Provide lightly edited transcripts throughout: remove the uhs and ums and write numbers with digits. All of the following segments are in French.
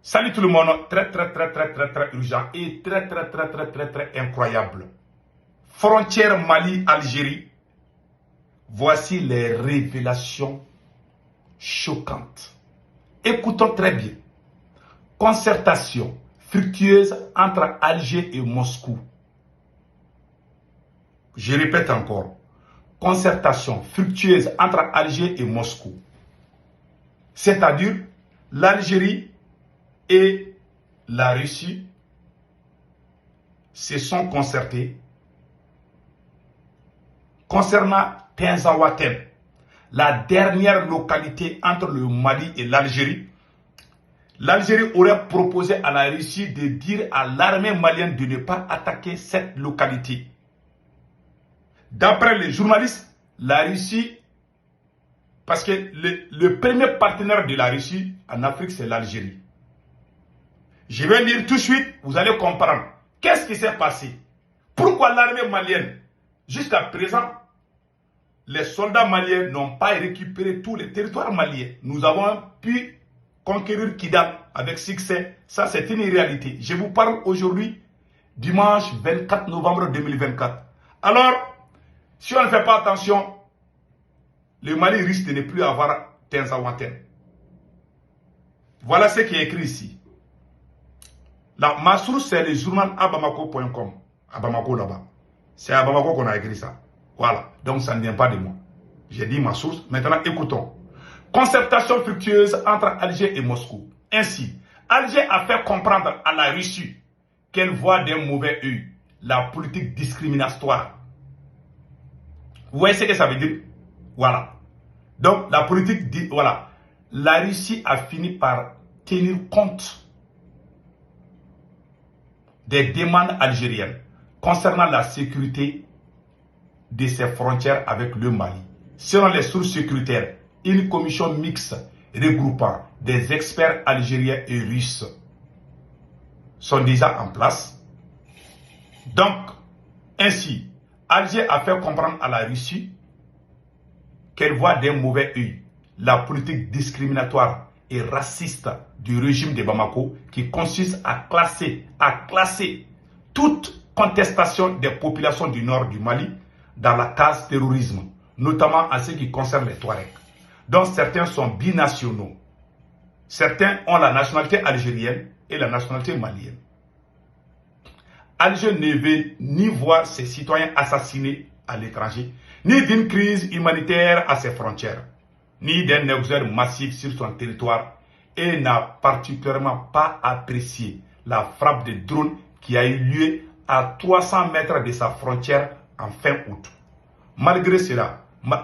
Salut tout le monde, très urgent et très incroyable. Frontière Mali-Algérie, voici les révélations choquantes. Écoutons très bien. Concertation fructueuse entre Alger et Moscou. Je répète encore. Concertation fructueuse entre Alger et Moscou. C'est-à-dire l'Algérie et la Russie se sont concertés concernant Tinzaouaten, la dernière localité entre le Mali et l'Algérie. L'Algérie aurait proposé à la Russie de dire à l'armée malienne de ne pas attaquer cette localité. D'après les journalistes, la Russie, parce que le premier partenaire de la Russie en Afrique, c'est l'Algérie. Je vais lire tout de suite, vous allez comprendre. Qu'est-ce qui s'est passé? Pourquoi l'armée malienne, jusqu'à présent, les soldats maliens n'ont pas récupéré tous les territoires maliens? Nous avons pu conquérir Kidal avec succès. Ça, c'est une réalité. Je vous parle aujourd'hui, dimanche 24 novembre 2024. Alors, si on ne fait pas attention, le Mali risque de ne plus avoir Tinzaouaten. Voilà ce qui est écrit ici. Ma source, c'est le journal abamako.com. À Bamako là-bas. C'est à Bamako qu'on a écrit ça. Voilà. Donc ça ne vient pas de moi. J'ai dit ma source. Maintenant, écoutons. Concertation fructueuse entre Alger et Moscou. Ainsi, Alger a fait comprendre à la Russie qu'elle voit d'un mauvais œil la politique discriminatoire. Vous voyez ce que ça veut dire? Voilà. Donc, la politique dit, voilà. La Russie a fini par tenir compte des demandes algériennes concernant la sécurité de ses frontières avec le Mali. Selon les sources sécuritaires, une commission mixte regroupant des experts algériens et russes sont déjà en place. Donc, ainsi, Alger a fait comprendre à la Russie qu'elle voit d'un mauvais œil la politique discriminatoire et raciste du régime de Bamako qui consiste à classer toute contestation des populations du nord du Mali dans la case terrorisme, notamment en ce qui concerne les Touaregs. Donc certains sont binationaux. Certains ont la nationalité algérienne et la nationalité malienne. Alger ne veut ni voir ses citoyens assassinés à l'étranger, ni d'une crise humanitaire à ses frontières, ni d'un exode massif sur son territoire, et n'a particulièrement pas apprécié la frappe de drone qui a eu lieu à 300 mètres de sa frontière en fin août. Malgré cela,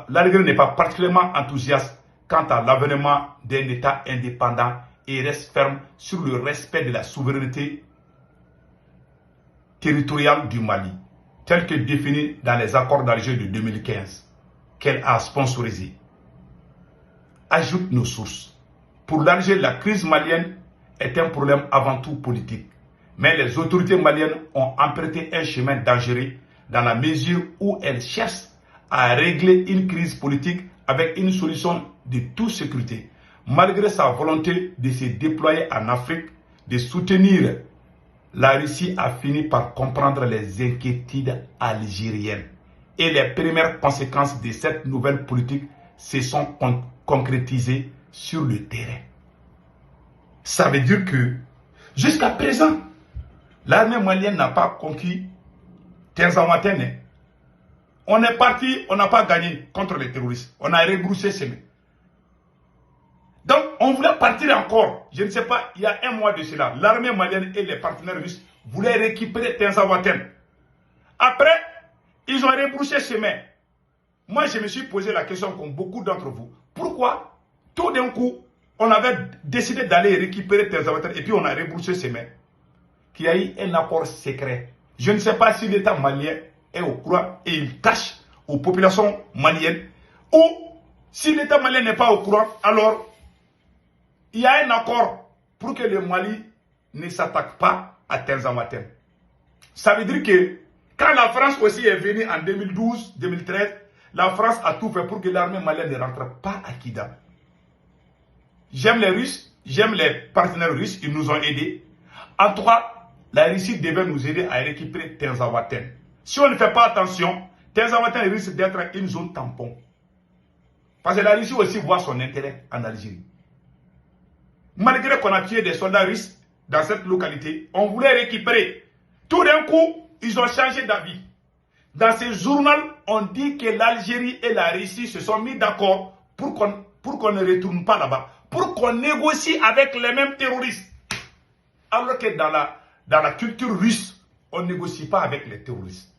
l'Algérie n'est pas particulièrement enthousiaste quant à l'avènement d'un État indépendant et reste ferme sur le respect de la souveraineté territoriale du Mali, tel que défini dans les accords d'Alger de 2015, qu'elle a sponsorisé. Ajoute nos sources. Pour l'Alger, la crise malienne est un problème avant tout politique. Mais les autorités maliennes ont emprunté un chemin dangereux dans la mesure où elles cherchent à régler une crise politique avec une solution de toute sécurité. Malgré sa volonté de se déployer en Afrique, de soutenir, la Russie a fini par comprendre les inquiétudes algériennes. Et les premières conséquences de cette nouvelle politique se sont concrétisées sur le terrain. Ça veut dire que, jusqu'à présent, l'armée malienne n'a pas conquis Tinzaouaten. On est parti, on n'a pas gagné contre les terroristes. On a rebroussé chemin. Donc, on voulait partir encore. Je ne sais pas, il y a un mois de cela, l'armée malienne et les partenaires russes voulaient récupérer Tinzaouaten. Après, ils ont rebroussé chemin. Moi, je me suis posé la question, comme beaucoup d'entre vous, pourquoi tout d'un coup, on avait décidé d'aller récupérer Tinzaouaten et puis on a rebroussé chemin, qu'il y a eu un accord secret. Je ne sais pas si l'État malien est au courant et il cache aux populations maliennes, ou si l'État malien n'est pas au courant, alors il y a un accord pour que le Mali ne s'attaque pas à Tinzaouaten. Ça veut dire que quand la France aussi est venue en 2012-2013, la France a tout fait pour que l'armée malienne ne rentre pas à Kidal. J'aime les Russes, j'aime les partenaires russes, ils nous ont aidés. En tout cas, la Russie devait nous aider à récupérer Tenzawaten. Si on ne fait pas attention, Tenzawaten risque d'être une zone tampon. Parce que la Russie aussi voit son intérêt en Algérie. Malgré qu'on a tué des soldats russes dans cette localité, on voulait récupérer. Tout d'un coup, ils ont changé d'avis. Dans ce journal, on dit que l'Algérie et la Russie se sont mis d'accord pour qu'on ne retourne pas là-bas, pour qu'on négocie avec les mêmes terroristes. Alors que dans la culture russe, on ne négocie pas avec les terroristes.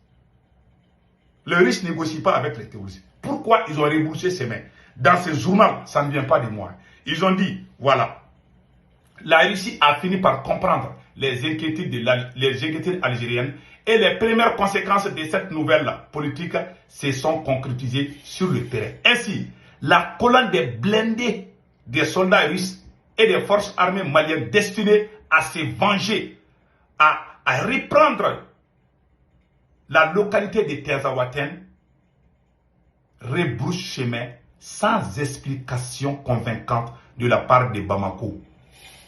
Les Russes ne négocient pas avec les terroristes. Pourquoi ils ont rebroussé ses mains? Dans ce journal, ça ne vient pas de moi. Ils ont dit, voilà, la Russie a fini par comprendre les inquiétudes algériennes et les premières conséquences de cette nouvelle politique se sont concrétisées sur le terrain. Ainsi, la colonne des blindés des soldats russes et des forces armées maliennes destinées à se venger, à reprendre la localité de Tenzawaten, rebrousse chemin sans explication convaincante de la part de Bamako.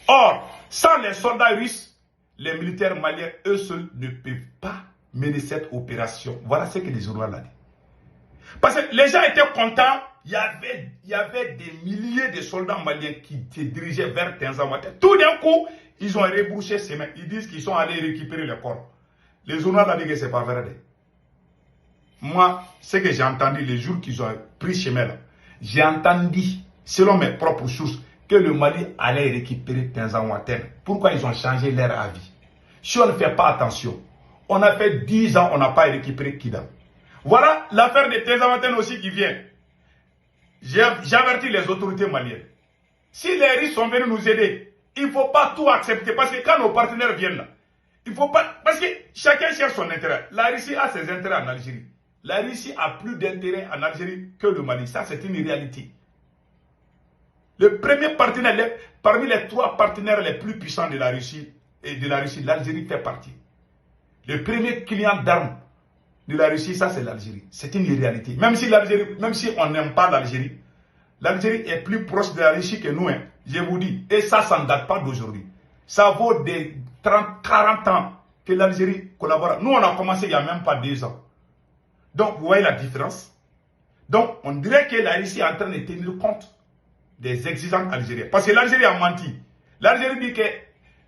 Or, sans les soldats russes, les militaires maliens, eux seuls, ne peuvent pas mener cette opération. Voilà ce que les journaux ont dit. Parce que les gens étaient contents, il y avait des milliers de soldats maliens qui se dirigeaient vers Tenzawaten. Tout d'un coup, ils ont rebroussé ces mains. Ils disent qu'ils sont allés récupérer le corps. Les journaux ont dit que ce n'est pas vrai. Moi, ce que j'ai entendu les jours qu'ils ont pris chemin là, j'ai entendu, selon mes propres sources, que le Mali allait récupérer Tenzawaten. Pourquoi ils ont changé leur avis? Si on ne fait pas attention, on a fait 10 ans, on n'a pas récupéré Kidal. Voilà l'affaire de Tenzawaten aussi qui vient. J'avertis les autorités maliennes. Si les Russes sont venus nous aider, il ne faut pas tout accepter. Parce que quand nos partenaires viennent là, il faut pas. Parce que chacun cherche son intérêt. La Russie a ses intérêts en Algérie. La Russie a plus d'intérêt en Algérie que le Mali. Ça, c'est une réalité. Le premier partenaire, parmi les 3 partenaires les plus puissants de la Russie, l'Algérie fait partie. Le premier client d'armes de la Russie, ça c'est l'Algérie. C'est une réalité. Même si on n'aime pas l'Algérie, l'Algérie est plus proche de la Russie que nous. Hein, je vous dis. Et ça ne date pas d'aujourd'hui. Ça vaut des 30, 40 ans que l'Algérie collabore. Nous, on a commencé il n'y a même pas 2 ans. Donc, vous voyez la différence. Donc, on dirait que la Russie est en train de tenir compte des exigences algériennes. Parce que l'Algérie a menti. L'Algérie dit que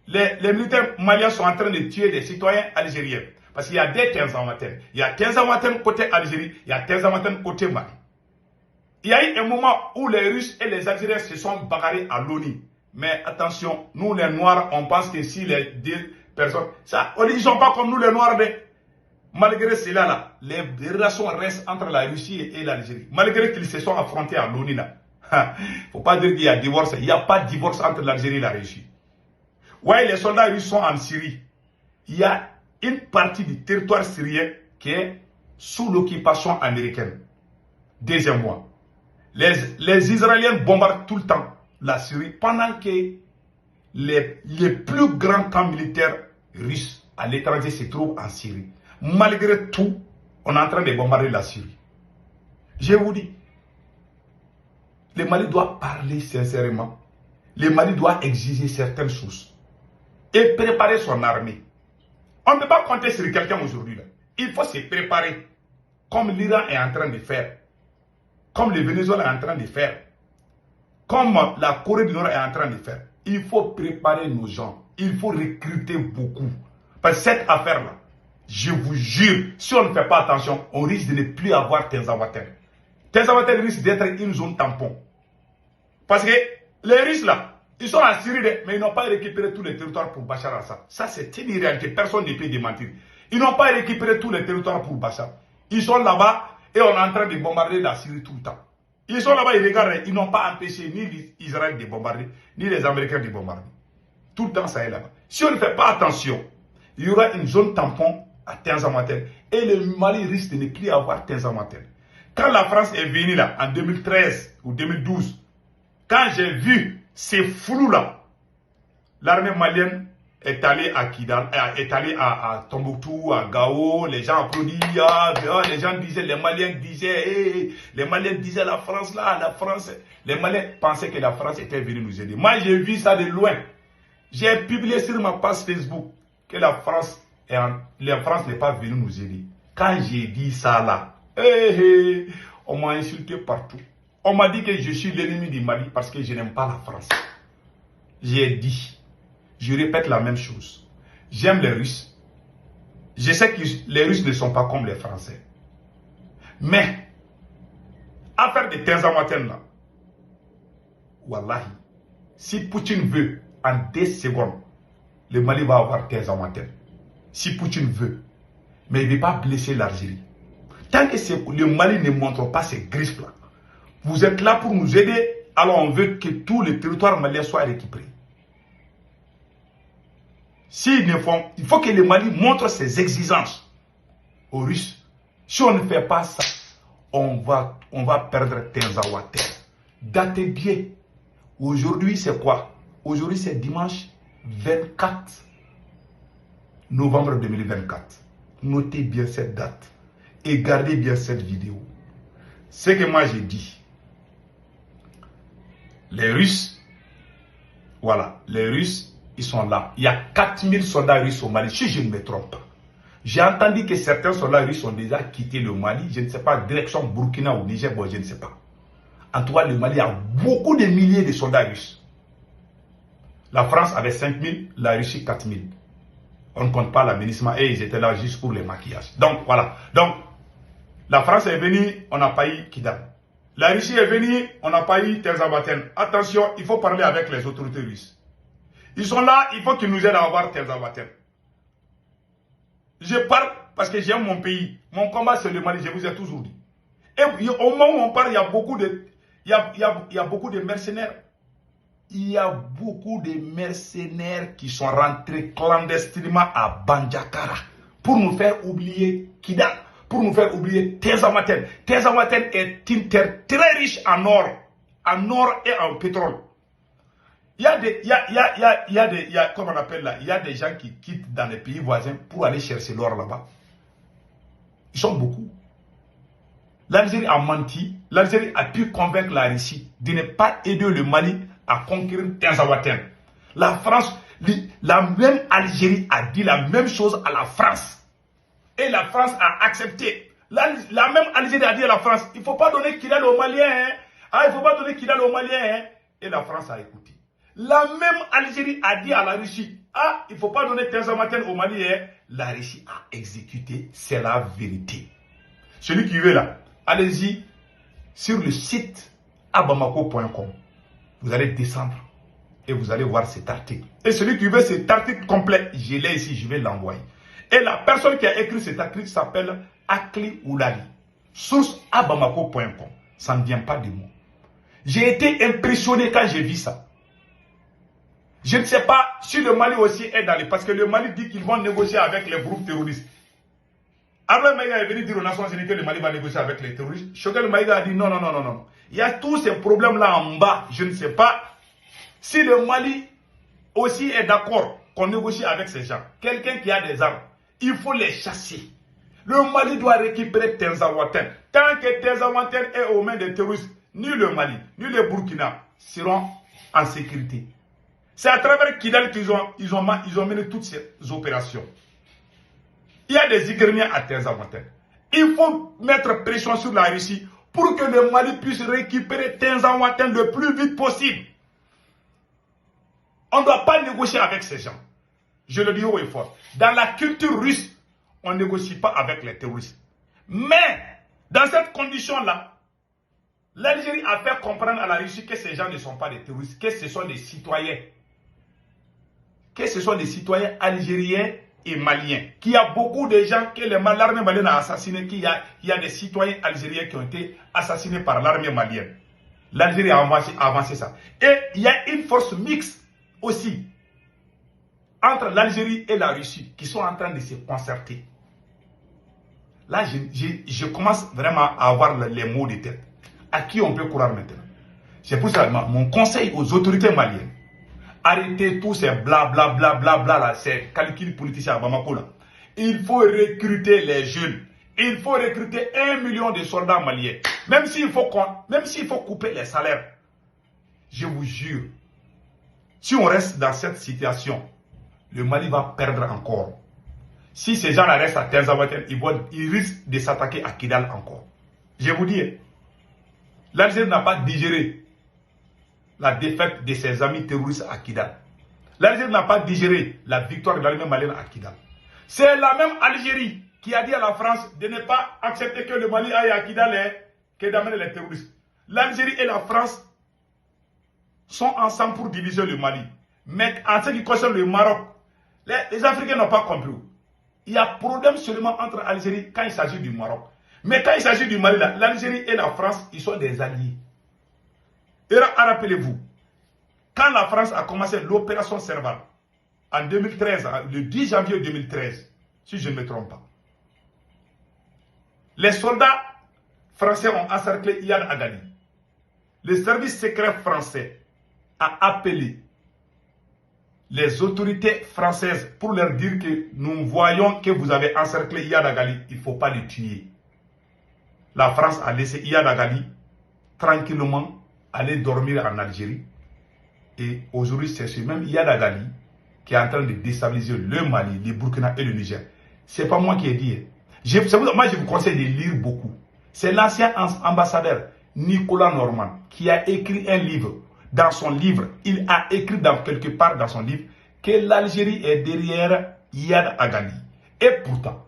les militaires maliens sont en train de tuer des citoyens algériens. Parce qu'il y a des Tenzawaten. Il y a Tenzawaten côté Algérie, il y a Tenzawaten côté Mali. Il y a eu un moment où les Russes et les Algériens se sont bagarrés à l'ONU. Mais attention, nous les Noirs, on pense que si les 2 personnes... ils ne sont pas comme nous les Noirs. Malgré cela, là, les relations restent entre la Russie et l'Algérie. Malgré qu'ils se sont affrontés à l'ONU. Il ne faut pas dire qu'il y a divorce. Il n'y a pas de divorce entre l'Algérie et la Russie. Ouais, les soldats russes sont en Syrie. Il y a une partie du territoire syrien qui est sous l'occupation américaine. Deuxième mois. Les Israéliens bombardent tout le temps la Syrie pendant que les plus grands camps militaires russes à l'étranger se trouvent en Syrie. Malgré tout, on est en train de bombarder la Syrie. Je vous dis, le Mali doit parler sincèrement. Le Mali doit exiger certaines choses et préparer son armée. On ne peut pas compter sur quelqu'un aujourd'hui. Il faut se préparer, comme l'Iran est en train de faire, comme le Venezuela est en train de faire, comme la Corée du Nord est en train de faire. Il faut préparer nos gens. Il faut recruter beaucoup. Parce que cette affaire-là, je vous jure, si on ne fait pas attention, on risque de ne plus avoir Tenzawaten. Tenzawaten risque d'être une zone tampon. Parce que les Russes là, ils sont en Syrie, mais ils n'ont pas récupéré tous les territoires pour Bachar al-Assad. Ça, c'est une réalité. Personne ne peut démentir. Ils n'ont pas récupéré tous les territoires pour Bachar. Ils sont là-bas et on est en train de bombarder la Syrie tout le temps. Ils sont là-bas, ils regardent, ils n'ont pas empêché ni Israël de bombarder, ni les Américains de bombarder. Tout le temps, ça est là-bas. Si on ne fait pas attention, il y aura une zone tampon à Tenzawaten. Et le Mali risque de ne plus avoir Tenzawaten. Quand la France est venue là, en 2013 ou 2012, quand j'ai vu ces flous là, l'armée malienne est allé à Kidal, est allé à Tombouctou, à Gao, les gens applaudissent, les gens disaient, les Maliens disaient, les Maliens disaient la France là, la France. Les Maliens pensaient que la France était venue nous aider. Moi, j'ai vu ça de loin. J'ai publié sur ma page Facebook que la France n'est pas venue nous aider. Quand j'ai dit ça là, on m'a insulté partout. On m'a dit que je suis l'ennemi du Mali parce que je n'aime pas la France. J'ai dit, je répète la même chose. J'aime les Russes. Je sais que les Russes ne sont pas comme les Français. Mais, affaire de Tenzawatène là, wallahi, si Poutine veut, en 2 secondes, le Mali va avoir Tenzawatène. Si Poutine veut. Mais il ne veut pas blesser l'Algérie. Tant que le Mali ne montre pas ses griffes là, vous êtes là pour nous aider, alors on veut que tous les territoires maliens soient récupérés. S'ils ne font, il faut que le Mali montre ses exigences aux Russes. Si on ne fait pas ça, on va perdre Tenzawatène. Datez bien. Aujourd'hui, c'est quoi? Aujourd'hui, c'est dimanche 24 novembre 2024. Notez bien cette date et gardez bien cette vidéo. Ce que moi j'ai dit, les Russes, voilà, les Russes, ils sont là. Il y a 4000 soldats russes au Mali, si je ne me trompe pas. J'ai entendu que certains soldats russes ont déjà quitté le Mali, je ne sais pas, direction Burkina ou Niger, bon, je ne sais pas. En tout cas, le Mali a beaucoup de milliers de soldats russes. La France avait 5000, la Russie 4000. On ne compte pas l'aménagement et ils étaient là juste pour les maquillages. Donc, voilà. Donc, la France est venue, on n'a pas eu Kidal. La Russie est venue, on n'a pas eu Tenzawatène. Attention, il faut parler avec les autorités russes. Ils sont là, il faut qu'ils nous aident à avoir Tenzawatène. Je parle parce que j'aime mon pays. Mon combat, c'est le Mali, je vous ai toujours dit. Et au moment où on parle, il y a beaucoup de mercenaires. Il y a beaucoup de mercenaires qui sont rentrés clandestinement à Bandiakara pour nous faire oublier Kidal, pour nous faire oublier Tenzawatène. Tenzawatène est une terre très riche en or et en pétrole. Il y a comment on appelle là, il y a des gens qui quittent dans les pays voisins pour aller chercher l'or là-bas. Ils sont beaucoup. L'Algérie a menti. L'Algérie a pu convaincre la Russie de ne pas aider le Mali à conquérir Tenzawatène. La France, la même Algérie a dit la même chose à la France. Et la France a accepté. La même Algérie a dit à la France, il ne faut pas donner Kidal aux Maliens. Hein. Ah, il ne faut pas donner Kidal aux Maliens. Hein. Et la France a écouté. La même Algérie a dit à la Russie, ah, il ne faut pas donner Tenzawatène aux Maliens. La Russie a exécuté. C'est la vérité. Celui qui veut là, allez-y sur le site abamako.com. Vous allez descendre et vous allez voir cet article. Et celui qui veut cet article complet, je l'ai ici, je vais l'envoyer. Et la personne qui a écrit cet article s'appelle Akli Oulali. Source abamako.com. Ça ne vient pas de moi. J'ai été impressionné quand j'ai vu ça. Je ne sais pas si le Mali aussi est dans les... Parce que le Mali dit qu'ils vont négocier avec les groupes terroristes. Abdoulaye Maïga est venu dire aux Nations Unies que le Mali va négocier avec les terroristes. Choguel Maïga a dit non, non, non, non, non. Il y a tous ces problèmes-là en bas. Je ne sais pas si le Mali aussi est d'accord qu'on négocie avec ces gens. Quelqu'un qui a des armes, il faut les chasser. Le Mali doit récupérer Tenzawatène. Tant que Tenzawatène est aux mains des terroristes, ni le Mali, ni le Burkina seront en sécurité. C'est à travers Kidal qu'ils ont mené toutes ces opérations. Il y a des Ukrainiens à Tenzawatène. Il faut mettre pression sur la Russie pour que le Mali puisse récupérer Tenzawatène le plus vite possible. On ne doit pas négocier avec ces gens. Je le dis haut et fort. Dans la culture russe, on ne négocie pas avec les terroristes. Mais, dans cette condition-là, l'Algérie a fait comprendre à la Russie que ces gens ne sont pas des terroristes, que ce sont des citoyens. Que ce sont des citoyens algériens et maliens. Qu'il y a beaucoup de gens que l'armée malienne a assassinés, qu'il y a des citoyens algériens qui ont été assassinés par l'armée malienne. L'Algérie a avancé ça. Et il y a une force mixte aussi entre l'Algérie et la Russie qui sont en train de se concerter. Là, je commence vraiment à avoir les mots de tête. À qui on peut croire maintenant? C'est pour ça mon conseil aux autorités maliennes. Arrêtez tous ces blablabla là, ces calculs politiciens à Bamako là. Il faut recruter les jeunes. Il faut recruter 1 million de soldats maliens. Même s'il faut couper les salaires. Je vous jure, si on reste dans cette situation, le Mali va perdre encore. Si ces gens restent à Tenzawatène, ils risquent de s'attaquer à Kidal encore. Je vous dis, l'Algérie n'a pas digéré la défaite de ses amis terroristes à Kidal. L'Algérie n'a pas digéré la victoire de l'armée malienne à Kidal. C'est la même Algérie qui a dit à la France de ne pas accepter que le Mali aille à Kidal que d'amener les terroristes. L'Algérie et la France sont ensemble pour diviser le Mali. Mais en ce qui concerne le Maroc, les Africains n'ont pas compris. Il y a problème seulement entre l'Algérie quand il s'agit du Maroc. Mais quand il s'agit du Mali, l'Algérie et la France, ils sont des alliés. Et rappelez-vous, quand la France a commencé l'opération Serval, en 2013, le 10 janvier 2013, si je ne me trompe pas, les soldats français ont encerclé Iyad Agali. Le service secret français a appelé les autorités françaises pour leur dire que nous voyons que vous avez encerclé Iyad Agali, il ne faut pas le tuer. La France a laissé Iyad Agali tranquillement aller dormir en Algérie. Et aujourd'hui, c'est ce même Iyad Agali qui est en train de déstabiliser le Mali, le Burkina et le Niger. Ce n'est pas moi qui ai dit. Moi, je vous conseille de lire beaucoup. C'est l'ancien ambassadeur Nicolas Normand qui a écrit un livre. Dans son livre, il a écrit quelque part dans son livre que l'Algérie est derrière Iyad Agali. Et pourtant,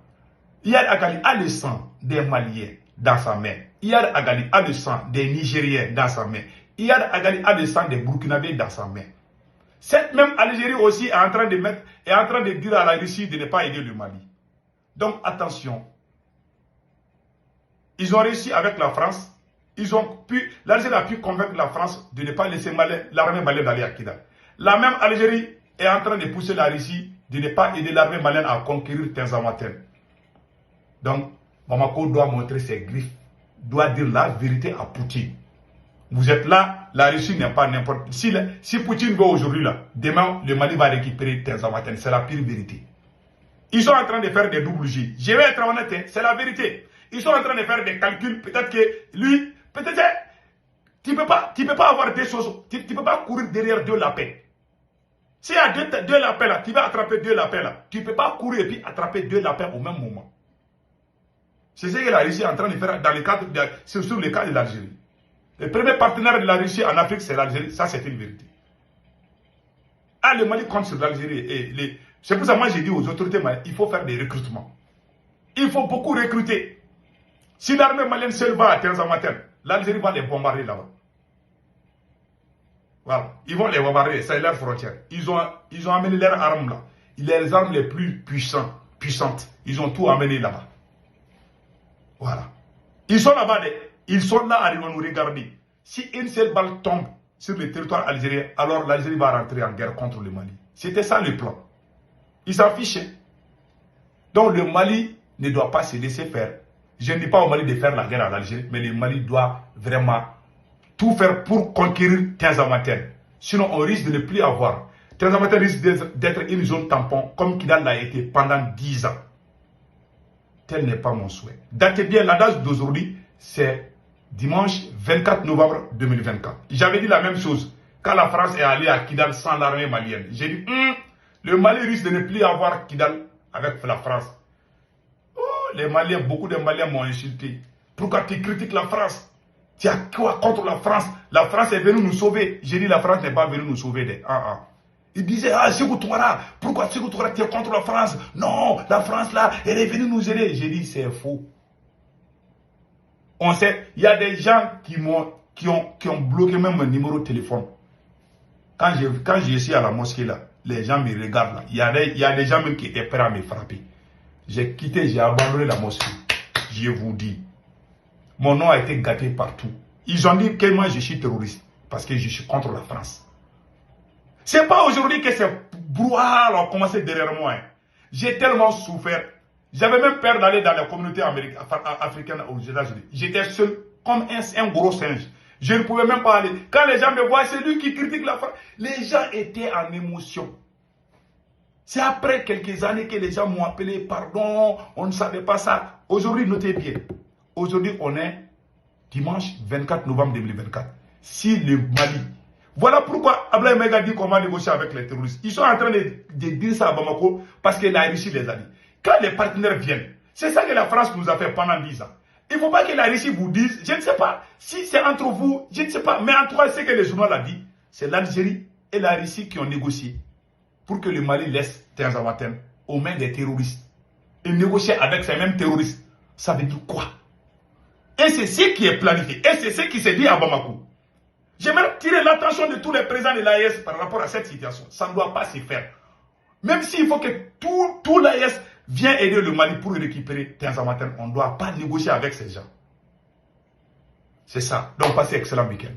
Iyad Agali a le sang des Maliens dans sa main. Iyad Agali a le sang des Nigériens dans sa main. Iyad Agali a le sang des Burkinabés dans sa main. Cette même Algérie aussi est en train de dire à la Russie de ne pas aider le Mali. Donc attention, ils ont réussi avec la France. L'Algérie a pu convaincre la France de ne pas laisser l'armée malienne d'aller à Kidal. La même Algérie est en train de pousser la Russie de ne pas aider l'armée malienne à conquérir Tenzawatène. Donc, Bamako doit montrer ses griffes, doit dire la vérité à Poutine. Vous êtes là, la Russie n'est pas n'importe. Si Poutine va aujourd'hui là, demain le Mali va récupérer Tenzawatène. C'est la pire vérité. Ils sont en train de faire des doubles J. Je vais être honnête, c'est la vérité. Ils sont en train de faire des calculs. Peut-être que lui, peut-être, tu ne peux pas avoir des choses. Tu ne peux pas courir derrière deux lapins. S'il y a deux lapins là, tu vas attraper deux lapins là. Tu ne peux pas courir et puis attraper deux lapins au même moment. C'est ce que la Russie est en train de faire dans le cadre sur le cas de l'Algérie. Le premier partenaire de la Russie en Afrique, c'est l'Algérie. Ça, c'est une vérité. Ah, le Mali compte sur l'Algérie. C'est pour ça que moi, j'ai dit aux autorités maliennes, il faut faire des recrutements. Il faut beaucoup recruter. Si l'armée malienne seule va à Tenzawatène, l'Algérie va les bombarder là-bas. Voilà. Ils vont les bombarder, c'est leur frontière. Ils ont amené leurs armes là. Les armes les plus puissantes. Ils ont tout amené là-bas. Voilà. Ils sont là-bas. Ils sont là à nous regarder. Si une seule balle tombe sur le territoire algérien, alors l'Algérie va rentrer en guerre contre le Mali. C'était ça le plan. Ils s'en fichaient. Donc le Mali ne doit pas se laisser faire. Je ne dis pas au Mali de faire la guerre à l'Algérie, mais le Mali doit vraiment tout faire pour conquérir Tenzawatène. Sinon, on risque de ne plus avoir. Tenzawatène risque d'être une zone tampon, comme Kidal l'a été pendant 10 ans. Tel n'est pas mon souhait. Datez bien, la date d'aujourd'hui, c'est dimanche 24 novembre 2024. J'avais dit la même chose quand la France est allée à Kidal sans l'armée malienne. J'ai dit, le Mali risque de ne plus avoir Kidal avec la France. Les Maliens, beaucoup de Maliens m'ont insulté. Pourquoi tu critiques la France? Tu as quoi contre la France? La France est venue nous sauver. J'ai dit la France n'est pas venue nous sauver. Ils disaient, Sékou Tourara, pourquoi Sékou Tourara tu es contre la France? Non, la France là, elle est venue nous aider. J'ai dit c'est faux. On sait, il y a des gens qui ont bloqué même mon numéro de téléphone. Quand je suis à la mosquée là, les gens me regardent là. Il y a des gens même qui étaient prêts à me frapper. J'ai quitté, j'ai abandonné la mosquée. Je vous dis. Mon nom a été gâté partout. Ils ont dit que moi je suis terroriste. Parce que je suis contre la France. C'est pas aujourd'hui que ces brouhaha ont commencé derrière moi. J'ai tellement souffert. J'avais même peur d'aller dans la communauté africaine aux États-Unis. J'étais seul comme un gros singe. Je ne pouvais même pas aller. Quand les gens me voient, c'est lui qui critique la France. Les gens étaient en émotion. C'est après quelques années que les gens m'ont appelé, pardon, on ne savait pas ça. Aujourd'hui, notez bien. Aujourd'hui, on est dimanche 24 novembre 2024. Si le Mali... Voilà pourquoi Ablaye Mega dit qu'on va négocier avec les terroristes. Ils sont en train de dire ça à Bamako parce que la Russie les a dit. Quand les partenaires viennent, c'est ça que la France nous a fait pendant 10 ans. Il ne faut pas que la Russie vous dise, je ne sais pas, si c'est entre vous, je ne sais pas. Mais en tout cas, ce que le journal a dit, c'est l'Algérie et la Russie qui ont négocié pour que le Mali laisse Tinzawatène aux mains des terroristes. Et négocier avec ces mêmes terroristes, ça veut dire quoi? Et c'est ce qui est planifié. Et c'est ce qui s'est dit à Bamako. J'aimerais tirer l'attention de tous les présidents de l'AES par rapport à cette situation. Ça ne doit pas se faire. Même s'il faut que tout l'AES vienne aider le Mali pour récupérer Tinzawatène, on ne doit pas négocier avec ces gens. C'est ça. Donc, passez excellent week-end.